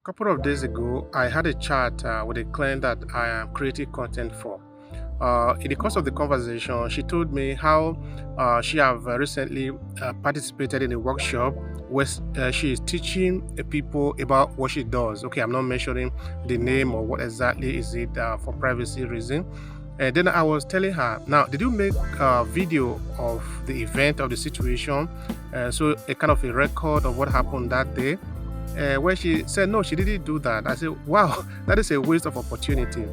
couple of days ago, I had a chat with a client that I am creating content for. In the course of the conversation, she told me how she have recently participated in a workshop where she is teaching people about what she does. Okay, I'm not mentioning the name or what exactly is it for privacy reason. And then I was telling her, now, did you make a video of the event of the situation? So a kind of a record of what happened that day? Where she said no, she didn't do that. I said, wow, that is a waste of opportunity.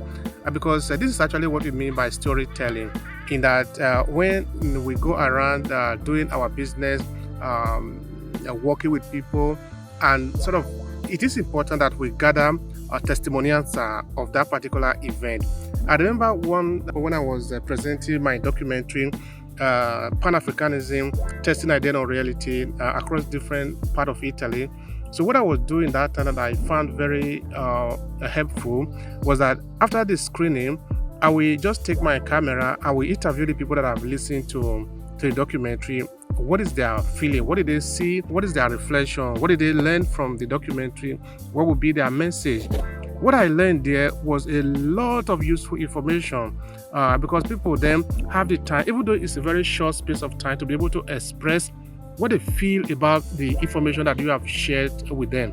Because this is actually what we mean by storytelling, in that when we go around doing our business, working with people, and sort of, it is important that we gather testimonials of that particular event. I remember one when I was presenting my documentary, Pan-Africanism, Testing Idea on Reality, across different part of Italy. So what I was doing that time that I found very helpful was that after the screening, I will just take my camera, I will interview the people that have listened to the documentary. What is their feeling? What did they see? What is their reflection? What did they learn from the documentary? What would be their message? What I learned there was a lot of useful information because people then have the time, even though it's a very short space of time, to be able to express what they feel about the information that you have shared with them.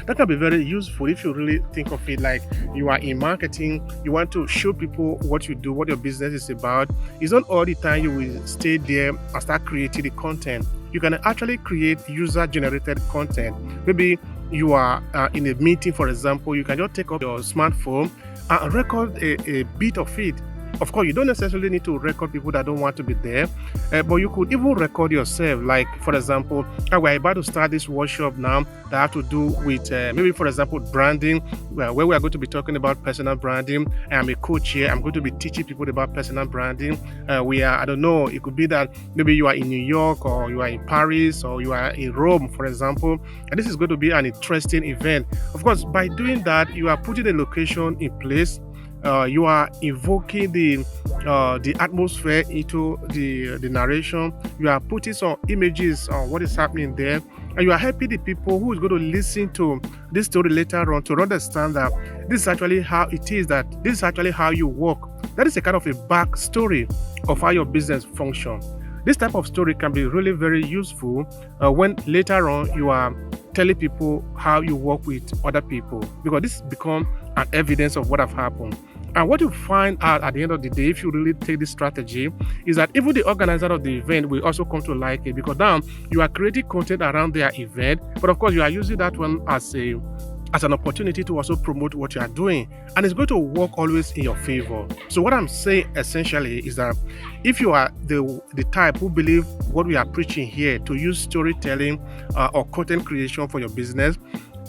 That can be very useful if you really think of it like you are in marketing, you want to show people what you do, what your business is about. It's not all the time you will stay there and start creating the content. You can actually create user-generated content. Maybe you are in a meeting, for example, you can just take up your smartphone and record a bit of it. Of course, you don't necessarily need to record people that don't want to be there, but you could even record yourself. Like, for example, we're about to start this workshop now that have to do with maybe, for example, branding, where we are going to be talking about personal branding. I am a coach here. I'm going to be teaching people about personal branding. I don't know, it could be that maybe you are in New York, or you are in Paris, or you are in Rome, for example, and this is going to be an interesting event. Of course, by doing that, you are putting a location in place. You are invoking the atmosphere into the narration. You are putting some images on what is happening there, and you are helping the people who is going to listen to this story later on to understand that this is actually how it is, that this is actually how you work. That is a kind of a backstory of how your business functions. This type of story can be really very useful when later on you are telling people how you work with other people, because this becomes an evidence of what have happened. And what you find out at the end of the day, if you really take this strategy, is that even the organizer of the event will also come to like it, because now you are creating content around their event, but of course you are using that one as an opportunity to also promote what you are doing, and it's going to work always in your favor. So what I'm saying essentially is that if you are the type who believe what we are preaching here, to use storytelling or content creation for your business,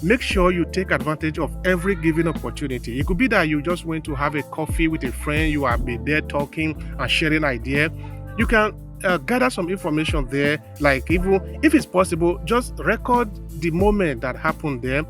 make sure you take advantage of every given opportunity. It could be that you just went to have a coffee with a friend, you have been there talking and sharing ideas. You can gather some information there, like even if it's possible, just record the moment that happened there.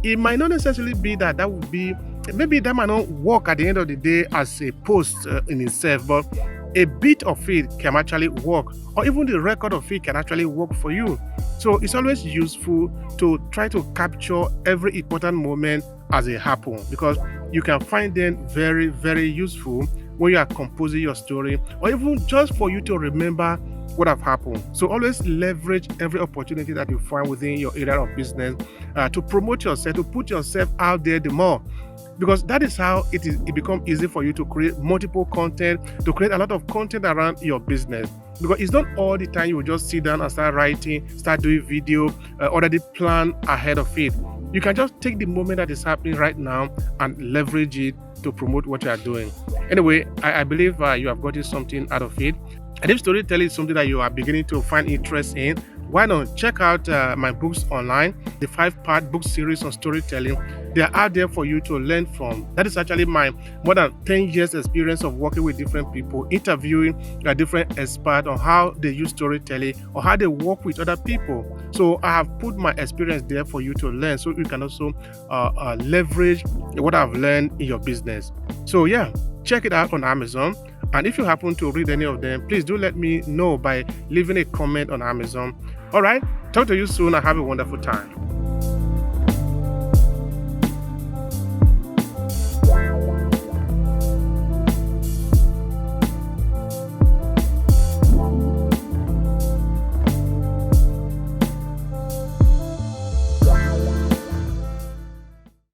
It might not necessarily be that would be, maybe that might not work at the end of the day as a post in itself, but a bit of it can actually work, or even the record of it can actually work for you. So it's always useful to try to capture every important moment as it happens, because you can find them very, very useful when you are composing your story, or even just for you to remember what have happened. So always leverage every opportunity that you find within your area of business to promote yourself, to put yourself out there the more, because that is how it becomes easy for you to create multiple content, to create a lot of content around your business. Because it's not all the time you will just sit down and start writing, start doing video, already plan ahead of it. You can just take the moment that is happening right now and leverage it to promote what you are doing. Anyway, I believe you have gotten something out of it. And if storytelling is something that you are beginning to find interest in, why not check out my books online, the 5-part book series on storytelling. They are out there for you to learn from. That is actually my more than 10 years experience of working with different people, interviewing different experts on how they use storytelling or how they work with other people. So I have put my experience there for you to learn, so you can also leverage what I've learned in your business. So yeah, check it out on Amazon. And if you happen to read any of them, please do let me know by leaving a comment on Amazon. All right, talk to you soon and have a wonderful time.